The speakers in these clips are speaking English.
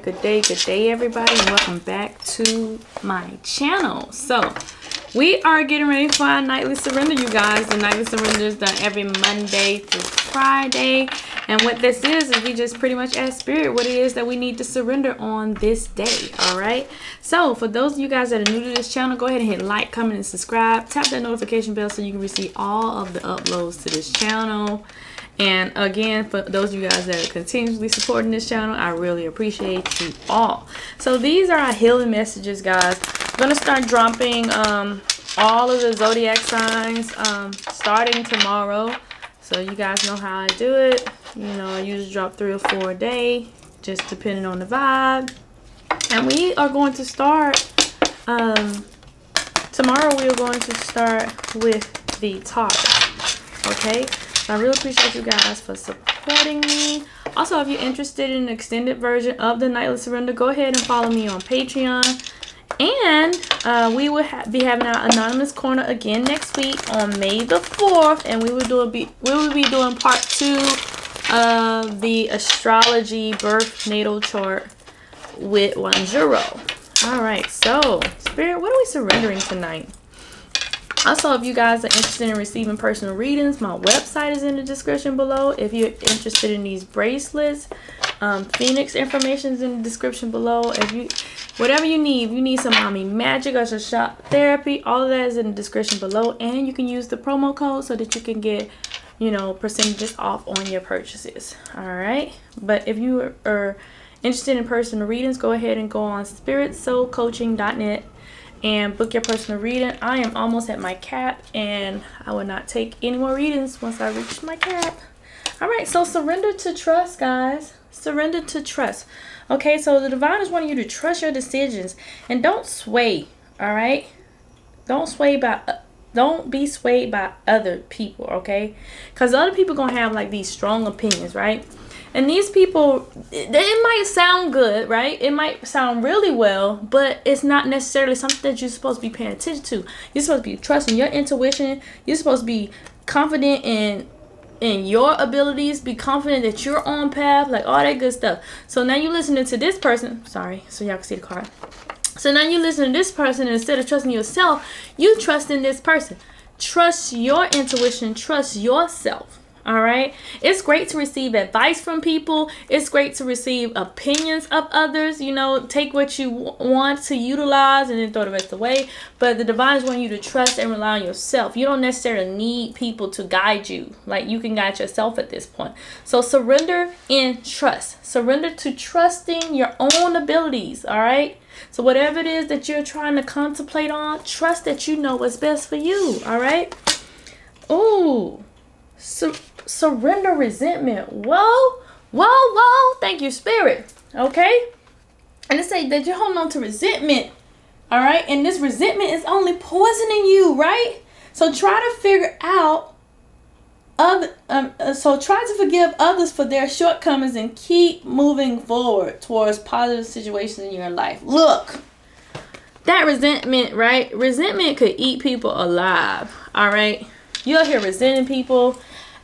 Good day, everybody, and welcome back to my channel. So, we are getting ready for our nightly surrender, you guys. The nightly surrender is done every Monday through Friday. And what this is we just pretty much ask Spirit what it is that we need to surrender on this day, all right? So, for those of you guys that are new to this channel, go ahead and hit like, comment, and subscribe. Tap that notification bell so you can receive all of the uploads to this channel. And again, for those of you guys that are continuously supporting this channel, I really appreciate you all. So these are our healing messages, guys. I'm going to start dropping all of the zodiac signs starting tomorrow. So you guys know how I do it. You know, I usually drop 3 or 4 a day, just depending on the vibe. And we are going to start, tomorrow we are going to start with the Taurus, okay? I really appreciate you guys for supporting me. Also, if you're interested in an extended version of the Nightly Surrender, go ahead and follow me on Patreon. And we will be having our Anonymous Corner again next week on May the 4th. And we will be doing part 2 of the astrology birth natal chart with Wanjuro. Alright, so Spirit, what are we surrendering tonight? Also, if you guys are interested in receiving personal readings, my website is in the description below. If you're interested in these bracelets, Phoenix information is in the description below. Whatever you need, if you need some mommy magic or some shop therapy, all of that is in the description below. And you can use the promo code so that you can get, you know, percentages off on your purchases. All right. But if you are interested in personal readings, go ahead and go on spiritsoulcoaching.net. and book your personal reading. I am almost at my cap, and I will not take any more readings once I reach my cap. All right, so surrender to trust, guys. Surrender to trust. Okay, so the divine is wanting you to trust your decisions and don't sway. All right, don't be swayed by other people. Okay, because other people gonna have like these strong opinions, right? And these people, it might sound good, right? It might sound really well, but it's not necessarily something that you're supposed to be paying attention to. You're supposed to be trusting your intuition. You're supposed to be confident in your abilities. Be confident that you're on path, like all that good stuff. So now you're listening to this person. Sorry, so y'all can see the card. So now you're listening to this person, and instead of trusting yourself, you trust in this person. Trust your intuition. Trust yourself. All right. It's great to receive advice from people. It's great to receive opinions of others. You know, take what you want to utilize and then throw the rest away. But the divine is wanting you to trust and rely on yourself. You don't necessarily need people to guide you. Like, you can guide yourself at this point. So surrender in trust. Surrender to trusting your own abilities. All right. So whatever it is that you're trying to contemplate on, trust that you know what's best for you. All right. Ooh. Surrender resentment. Whoa. Thank you, Spirit. Okay. And it say that you're holding on to resentment. All right. And this resentment is only poisoning you, right? So try to figure out try to forgive others for their shortcomings and keep moving forward towards positive situations in your life. Look, that resentment, right? Resentment could eat people alive. All right. You'll hear resenting people.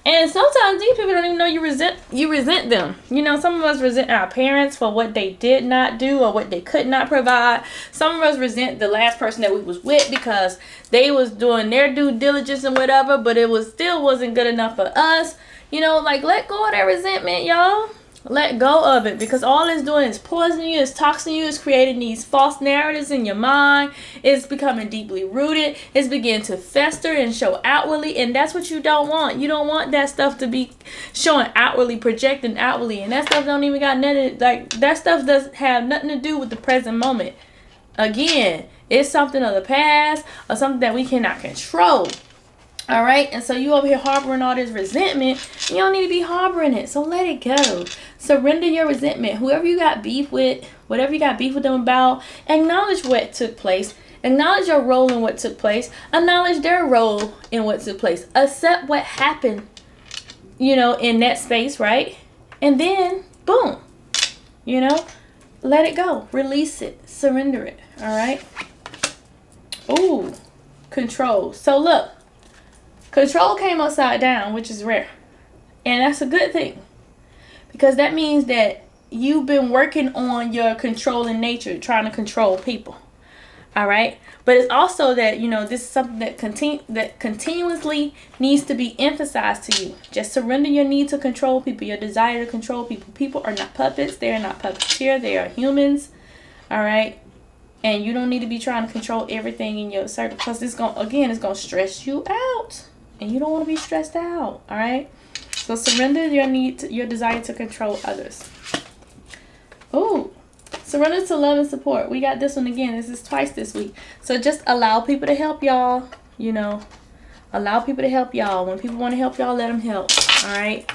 And sometimes these people don't even know you resent them. You know, some of us resent our parents for what they did not do or what they could not provide. Some of us resent the last person that we was with because they was doing their due diligence and whatever, but it still wasn't good enough for us. You know, like, let go of that resentment, y'all. Let go of it, because all it's doing is poisoning you, it's toxing you, it's creating these false narratives in your mind. It's becoming deeply rooted. It's beginning to fester and show outwardly, and that's what you don't want. You don't want that stuff to be showing outwardly, projecting outwardly, and that stuff don't even got nothing, like, that stuff doesn't have nothing to do with the present moment. Again, it's something of the past or something that we cannot control. All right, and so you over here harboring all this resentment. You don't need to be harboring it, so let it go. Surrender your resentment. Whoever you got beef with, whatever you got beef with them about, acknowledge what took place. Acknowledge your role in what took place. Acknowledge their role in what took place. Accept what happened, you know, in that space, right? And then, boom, you know, let it go. Release it. Surrender it, all right? Ooh, control. So look. Control came upside down, which is rare. And that's a good thing. Because that means that you've been working on your controlling nature, trying to control people. All right. But it's also that, you know, this is something that continuously needs to be emphasized to you. Just surrender your need to control people, your desire to control people. People are not puppets. They are not puppeteers. They are humans. All right. And you don't need to be trying to control everything in your circle, because it's going to stress you out. And you don't want to be stressed out. All right. So surrender your desire to control others. Oh. Surrender to love and support. We got this one again. This is twice this week. So just allow people to help y'all. You know, allow people to help y'all. When people want to help y'all, let them help. All right.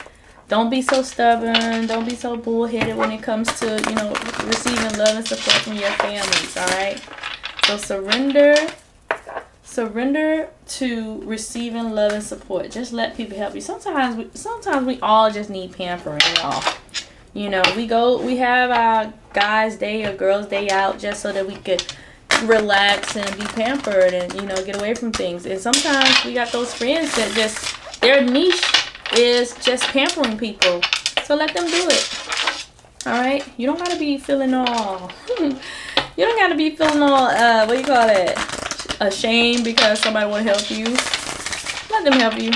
Don't be so stubborn. Don't be so bullheaded when it comes to, you know, receiving love and support from your families. All right. So surrender to receiving love and support. Just let people help you. Sometimes we all just need pampering, y'all. You know, we have our guys' day or girls' day out just so that we could relax and be pampered and, you know, get away from things. And sometimes we got those friends that just, their niche is just pampering people. So let them do it. All right? You don't got to be feeling all, ashamed because somebody want to help you. Let them help you.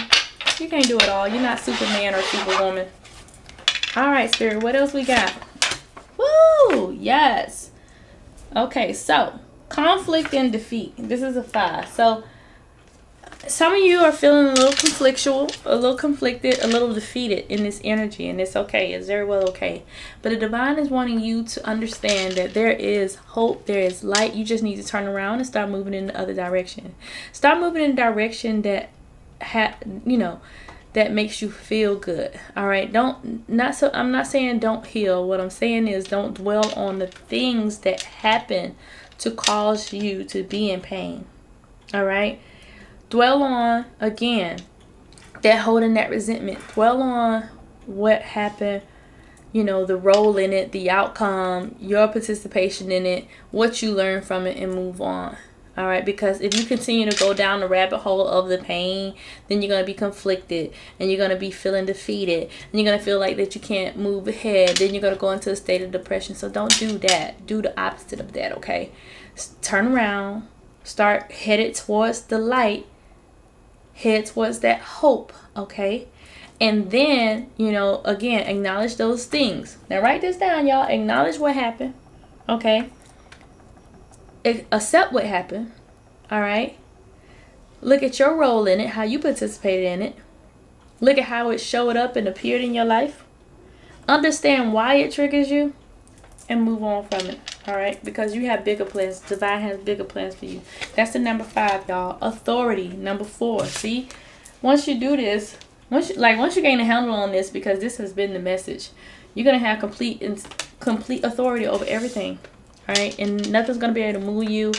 You can't do it all. You're not Superman or Superwoman. All right, Spirit, what else we got? Woo! Yes. Okay, so conflict and defeat. This is a 5. So some of you are feeling a little conflictual, a little conflicted, a little defeated in this energy, and it's okay. It's very well okay. But the divine is wanting you to understand that there is hope, there is light. You just need to turn around and start moving in the other direction. Start moving in a direction that that makes you feel good. All right. I'm not saying don't heal. What I'm saying is don't dwell on the things that happen to cause you to be in pain. All right. Dwell on, again, that holding that resentment. Dwell on what happened, you know, the role in it, the outcome, your participation in it, what you learn from it, and move on. All right, because if you continue to go down the rabbit hole of the pain, then you're going to be conflicted and you're going to be feeling defeated and you're going to feel like that you can't move ahead. Then you're going to go into a state of depression. So don't do that. Do the opposite of that, okay? Turn around. Start headed towards the light. Head towards that hope, okay? And then, you know, again, acknowledge those things. Now, write this down, y'all. Acknowledge what happened, okay? Accept what happened. All right. Look at your role in it, how you participated in it. Look at how it showed up and appeared in your life. Understand why it triggers you and move on from it. All right. Because you have bigger plans. Divine has bigger plans for you. That's the number 5, y'all. Authority. Number 4. See, once you do this, once you gain a handle on this, because this has been the message, you're going to have complete authority over everything. All right, and nothing's going to be able to move you.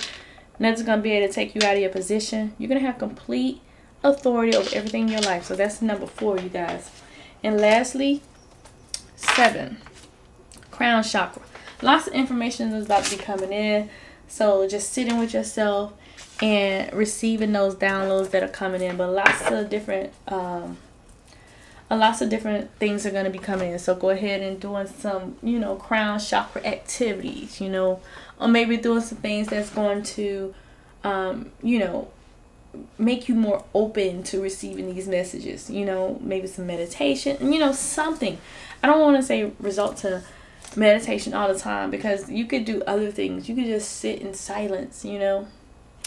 Nothing's going to be able to take you out of your position. You're going to have complete authority over everything in your life. So that's number 4, you guys. And lastly, 7, crown chakra. Lots of information is about to be coming in. So just sitting with yourself and receiving those downloads that are coming in. But lots of different things are going to be coming in. So go ahead and doing some, you know, crown chakra activities, you know, or maybe doing some things that's going to, you know, make you more open to receiving these messages, you know, maybe some meditation, you know, something. I don't want to say resort to meditation all the time, because you could do other things. You could just sit in silence, you know,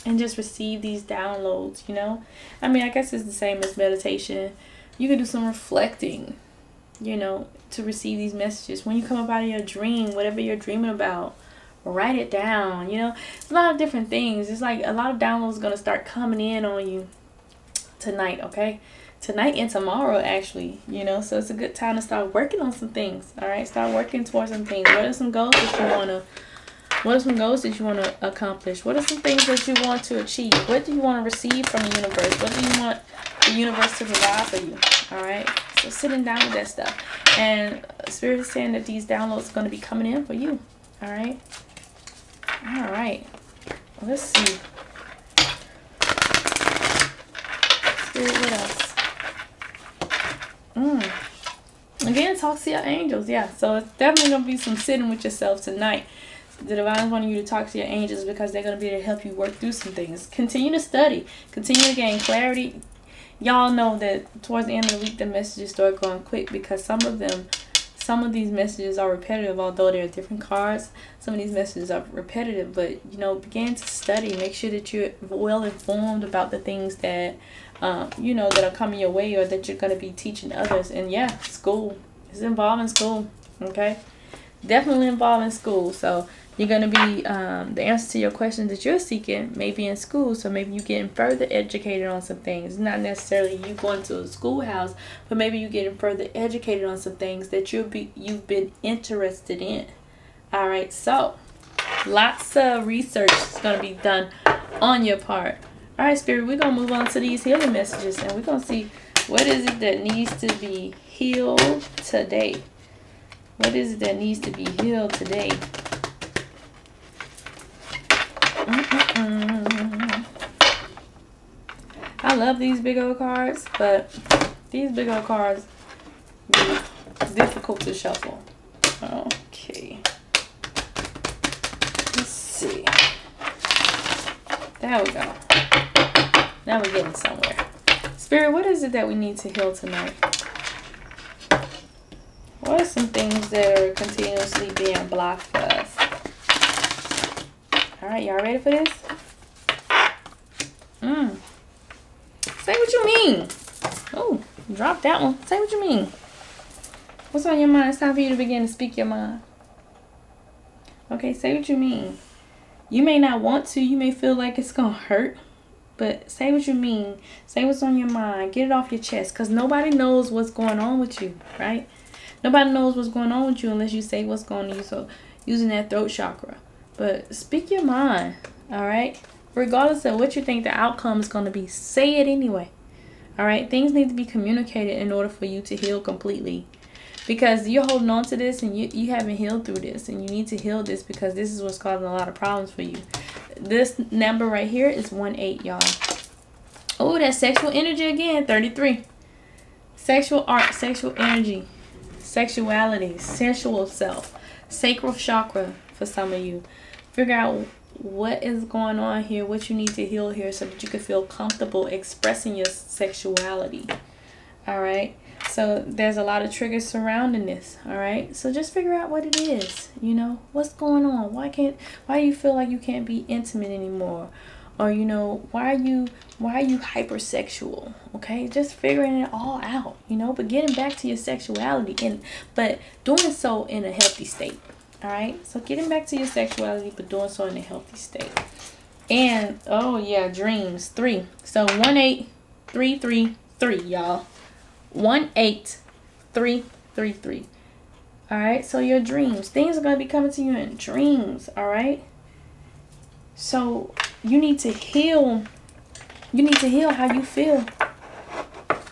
and just receive these downloads, you know. I mean, I guess it's the same as meditation. You can do some reflecting, you know, to receive these messages. When you come up out of your dream, whatever you're dreaming about, write it down, you know. A lot of different things. It's like a lot of downloads going to start coming in on you tonight, okay? Tonight and tomorrow, actually, you know. So it's a good time to start working on some things, all right? Start working towards some things. What are some goals that you want to accomplish? What are some things that you want to achieve? What do you want to receive from the universe? What do you want the universe to provide for you? All right. So sitting down with that stuff, and Spirit is saying that these downloads are going to be coming in for you. All right. All right. Let's see. Spirit, what else? Again, talk to your angels. Yeah, so it's definitely going to be some sitting with yourself tonight. The divine wanting you to talk to your angels because they're going to be able to help you work through some things. Continue to study. Continue to gain clarity. Y'all know that towards the end of the week, the messages start going quick because some of these messages are repetitive, although they're different cards. Some of these messages are repetitive, but, you know, begin to study. Make sure that you're well informed about the things that, you know, that are coming your way or that you're going to be teaching others. And yeah, school. It's involved in school, okay? Definitely involved in school. So you're going to be, the answer to your questions that you're seeking may be in school. So maybe you're getting further educated on some things. It's not necessarily you going to a schoolhouse, but maybe you're getting further educated on some things that you've been interested in. All right. So lots of research is going to be done on your part. All right, Spirit, we're going to move on to these healing messages, and we're going to see what is it that needs to be healed today. What is it that needs to be healed today? I love these big old cards, but these big old cards be difficult to shuffle. Okay. Let's see. There we go. Now we're getting somewhere. Spirit, what is it that we need to heal tonight? What are some things that are continuously being blocked for us? Alright, y'all ready for this? Say what you mean. Oh, drop that one. Say what you mean. What's on your mind? It's time for you to begin to speak your mind. Okay, say what you mean. You may not want to. You may feel like it's going to hurt. But say what you mean. Say what's on your mind. Get it off your chest. Because nobody knows what's going on with you, right? Nobody knows what's going on with you unless you say what's going on with you. So using that throat chakra. But speak your mind, all right? Regardless of what you think the outcome is going to be, say it anyway. All right? Things need to be communicated in order for you to heal completely. Because you're holding on to this and you haven't healed through this. And you need to heal this because this is what's causing a lot of problems for you. This number right here is 18, y'all. Oh, that's sexual energy again, 33. Sexual art, sexual energy, sexuality, sensual self, sacral chakra for some of you. Figure out what is going on here, what you need to heal here so that you can feel comfortable expressing your sexuality. All right. So there's a lot of triggers surrounding this. All right. So just figure out what it is. You know, what's going on? Why do you feel like you can't be intimate anymore? Or, you know, why are you hypersexual? Okay. Just figuring it all out, you know, but getting back to your sexuality but doing so in a healthy state. All right. So getting back to your sexuality, but doing so in a healthy state. And, oh yeah, dreams, 3. So 18333, y'all. 18333. All right. So your dreams, things are going to be coming to you in dreams. All right. So you need to heal. You need to heal how you feel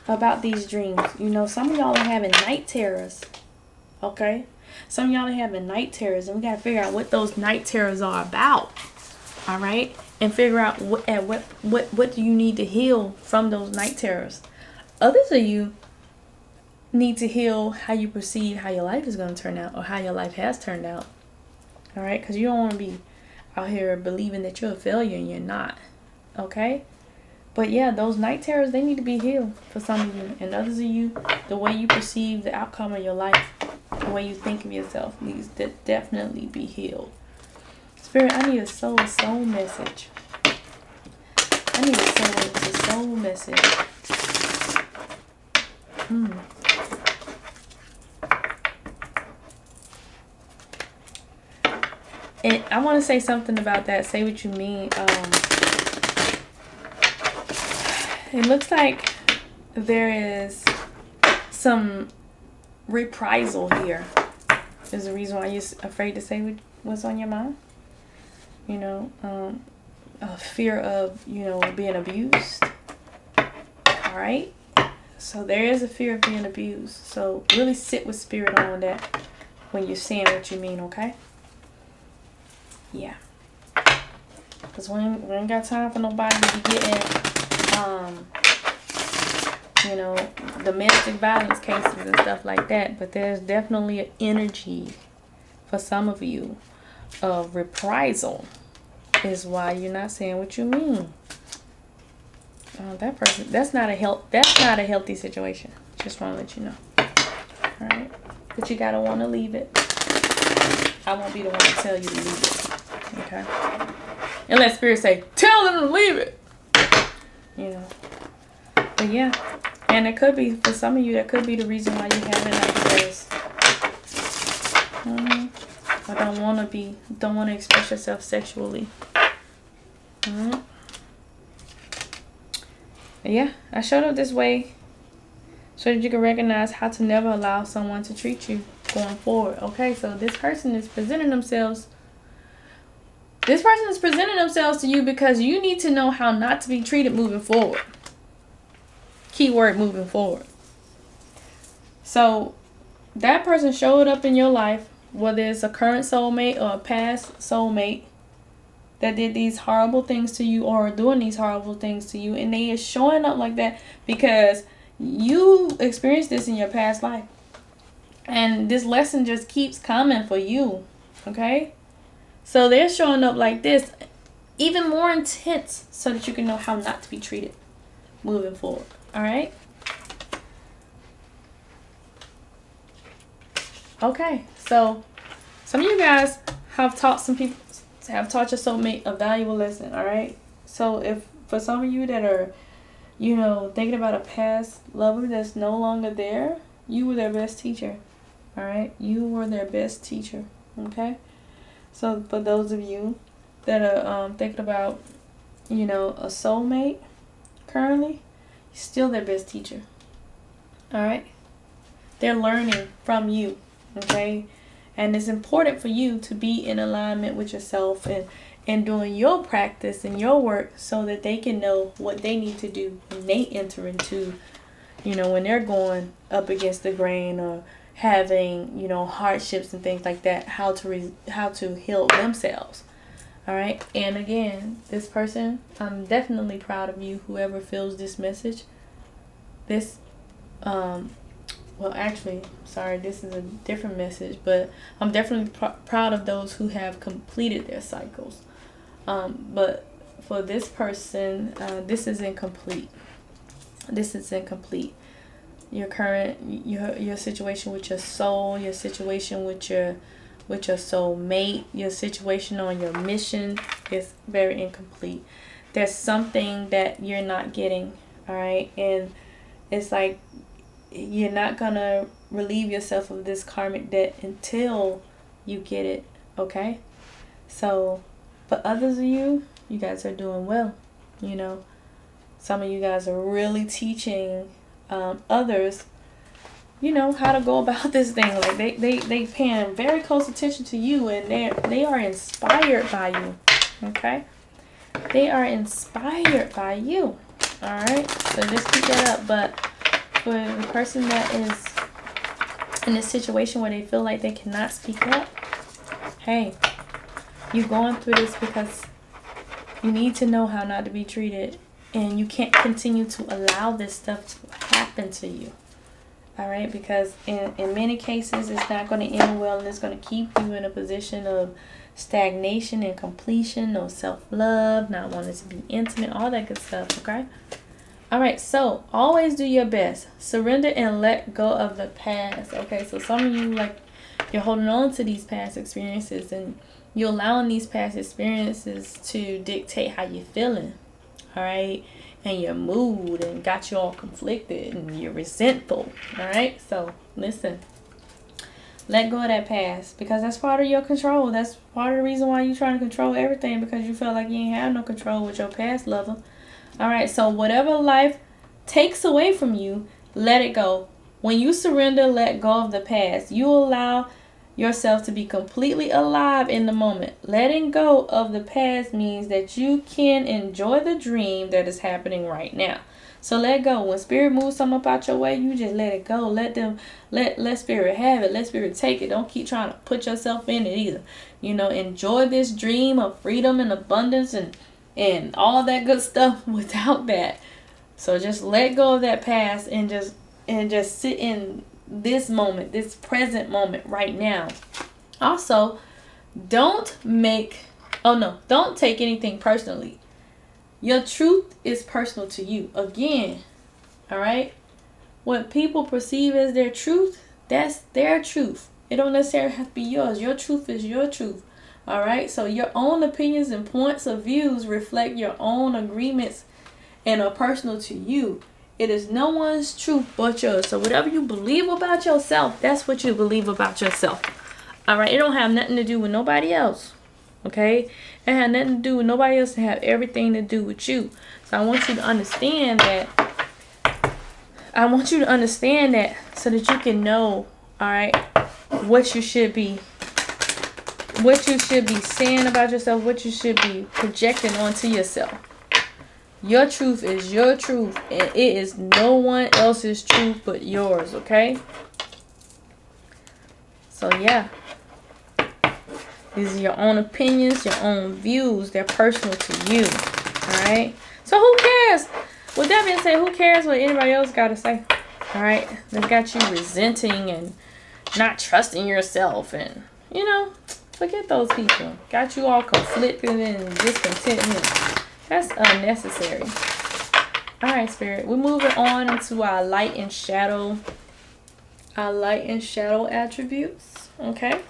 about these dreams. You know, some of y'all are having night terrors. Okay. Some of y'all are having night terrors, and we got to figure out what those night terrors are about. All right. And figure out what do you need to heal from those night terrors. Others of you need to heal how you perceive how your life is going to turn out or how your life has turned out. All right. Because you don't want to be out here believing that you're a failure and you're not. Okay. But yeah, those night terrors, they need to be healed for some of you. And others of you, the way you perceive the outcome of your life, the way you think of yourself needs to definitely be healed. Spirit, I need a soul message. I need a soul message. And I want to say something about that. Say what you mean. It looks like there is some reprisal here. There's a reason why you're afraid to say what's on your mind. You know, a fear of, you know, being abused. All right. So there is a fear of being abused. So really sit with spirit on that when you're saying what you mean, okay? Yeah. Because we ain't got time for nobody to be getting, you know, domestic violence cases and stuff like that. But there's definitely an energy for some of you of reprisal is why you're not saying what you mean. That person, that's not a healthy situation. Just want to let you know. All right, but you gotta want to leave it. I won't be the one to tell you to leave it. Okay, unless spirit say tell them to leave it. You know. But yeah, and it could be for some of you. That could be the reason why you haven't, like, because I don't want to express yourself sexually. Yeah, I showed up this way so that you can recognize how to never allow someone to treat you going forward. Okay, so this person is presenting themselves. This person is presenting themselves to you because you need to know how not to be treated moving forward. Keyword, moving forward. So that person showed up in your life, whether it's a current soulmate or a past soulmate that did these horrible things to you or are doing these horrible things to you, and they are showing up like that because you experienced this in your past life, and this lesson just keeps coming for you. Okay, so they're showing up like this, even more intense, so that you can know how not to be treated moving forward. All right. Okay, so some of you guys have taught your soulmate a valuable lesson. All right, so if for some of you that are, thinking about a past lover that's no longer there, you were their best teacher. All right, you were their best teacher. Okay, so for those of you that are thinking about, a soulmate currently, you're still their best teacher. All right, they're learning from you. Okay, and it's important for you to be in alignment with yourself and doing your practice and your work so that they can know what they need to do when they enter into, when they're going up against the grain or having, hardships and things like that, how to heal themselves. All right. And again, this person, I'm definitely proud of you, whoever feels this message. This, well, actually, sorry, this is a different message, but I'm definitely proud of those who have completed their cycles. But for this person, this is incomplete. This is incomplete. Your your situation with your soul, your situation with your soulmate, your situation on your mission is very incomplete. There's something that you're not getting, all right? And it's like you're not gonna relieve yourself of this karmic debt until you get it, okay? So, but others of you guys are doing well. Some of you guys are really teaching others, how to go about this thing. Like they paying very close attention to you, and they are inspired by you, okay? They are inspired by you, all right? So just keep that up. But for the person that is in this situation where they feel like they cannot speak up, hey, you're going through this because you need to know how not to be treated, and you can't continue to allow this stuff to happen to you. All right, because in many cases it's not going to end well, and it's going to keep you in a position of stagnation and completion, no self-love, not wanting to be intimate, all that good stuff. Okay. All right, so always do your best. Surrender and let go of the past. Okay, so some of you, like, you're holding on to these past experiences, and you're allowing these past experiences to dictate how you're feeling. All right, and your mood, and got you all conflicted, and you're resentful. All right, so listen, let go of that past, because that's part of your control. That's part of the reason why you're trying to control everything, because you feel like you ain't have no control with your past lover. All right, so whatever life takes away from you, let it go. When you surrender, let go of the past, you allow yourself to be completely alive in the moment. Letting go of the past means that you can enjoy the dream that is happening right now. So let go. When spirit moves something up out your way, you just let it go. Let spirit have it. Let spirit take it. Don't keep trying to put yourself in it either. Enjoy this dream of freedom and abundance and all that good stuff without that. So just let go of that past and just and just sit in this moment, this present moment right now. Also, don't take anything personally. Your truth is personal to you. Again, all right? What people perceive as their truth, that's their truth. It don't necessarily have to be yours. Your truth is your truth. All right? So your own opinions and points of views reflect your own agreements and are personal to you. It is no one's truth but yours. So whatever you believe about yourself, that's what you believe about yourself. All right? It don't have nothing to do with nobody else. Okay? It had nothing to do with nobody else. It have everything to do with you. So I want you to understand that. So that you can know, all right, what you should be saying about yourself, what you should be projecting onto yourself. Your truth is your truth, and it is no one else's truth but yours, okay? So yeah, these are your own opinions, your own views. They're personal to you, all right? So who cares? With that being said, who cares what anybody else got to say? All right? That got you resenting and not trusting yourself. And, you know, forget those people. Got you all conflicted and discontent. That's unnecessary. All right, Spirit. We're moving on into our light and shadow. Our light and shadow attributes. Okay?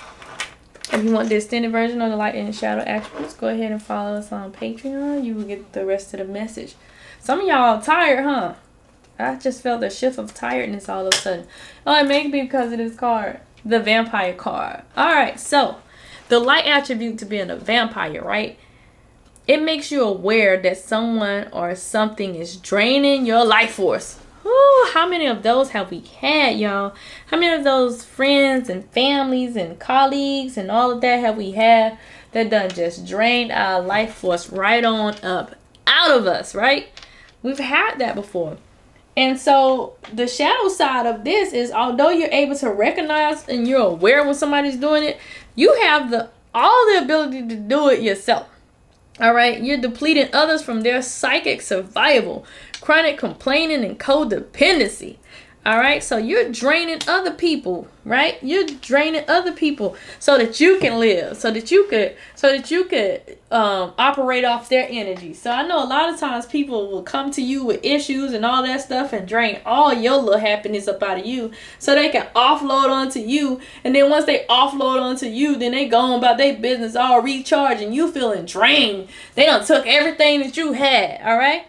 If you want the extended version of the light and shadow attributes, go ahead and follow us on Patreon. You will get the rest of the message. Some of y'all are tired, huh? I just felt a shift of tiredness all of a sudden. Oh, it may be because of this card. The vampire card. Alright, so the light attribute to being a vampire, right? It makes you aware that someone or something is draining your life force. Ooh, how many of those have we had, y'all? How many of those friends and families and colleagues and all of that have we had that done just drained our life force right on up out of us, right? We've had that before. And so the shadow side of this is, although you're able to recognize and you're aware when somebody's doing it, you have all the ability to do it yourself. All right, you're depleting others from their psychic survival, chronic complaining, and codependency. All right, so you're draining other people, right? You're draining other people so that you can live, so that you could operate off their energy. So I know a lot of times people will come to you with issues and all that stuff and drain all your little happiness up out of you so they can offload onto you. And then once they offload onto you, then they go on about their business all recharging. You feeling drained. They done took everything that you had, all right?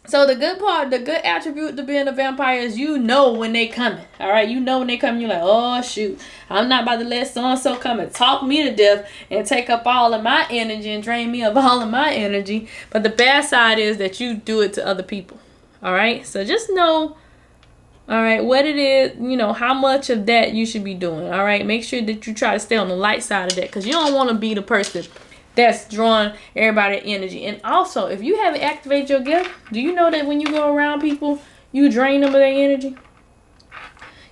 So the good attribute to being a vampire is you know when they coming. All right, you know when they coming. You're like, oh shoot, I'm not about to let so-and-so come and talk me to death and take up all of my energy and drain me of all of my energy. But the bad side is that you do it to other people. All right, so just know, all right, what it is, you know, how much of that you should be doing. All right, make sure that you try to stay on the light side of that, because you don't want to be the person that's drawing everybody's energy. And also, if you haven't activated your gift, do you know that when you go around people, you drain them of their energy?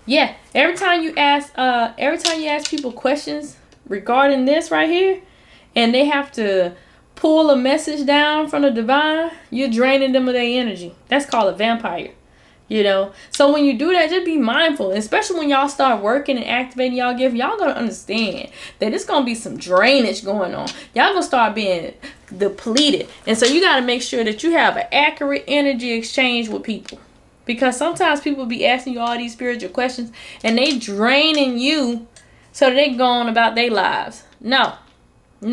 Yeah, every time you ask people questions regarding this right here, and they have to pull a message down from the divine, you're draining them of their energy. That's called a vampire. You know, so when you do that, just be mindful, especially when y'all start working and activating y'all gift. Y'all gonna understand that it's gonna be some drainage going on. Y'all gonna start being depleted, and so you got to make sure that you have an accurate energy exchange with people, because sometimes people be asking you all these spiritual questions and they draining you so they go on about their lives. No. You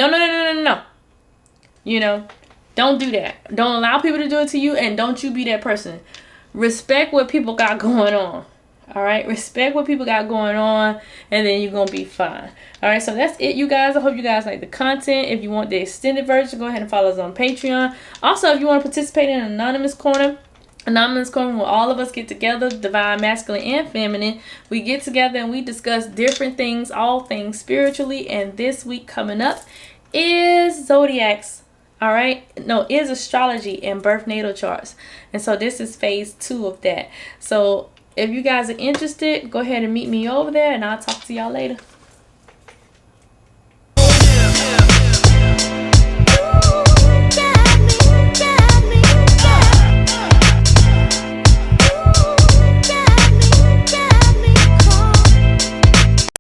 know, don't do that. Don't allow people to do it to you, and don't you be that person. Respect what people got going on. All right, respect what people got going on, and then you're gonna be fine. All right, so that's it, you guys. I hope you guys like the content. If you want the extended version, go ahead and follow us on Patreon. Also, if you want to participate in Anonymous Corner where all of us get together, divine, masculine, and feminine. We get together and we discuss different things, all things spiritually. And this week coming up is zodiacs. All right, no, is astrology and birth natal charts. And so this is phase 2 of that. So if you guys are interested, go ahead and meet me over there, and I'll talk to y'all later.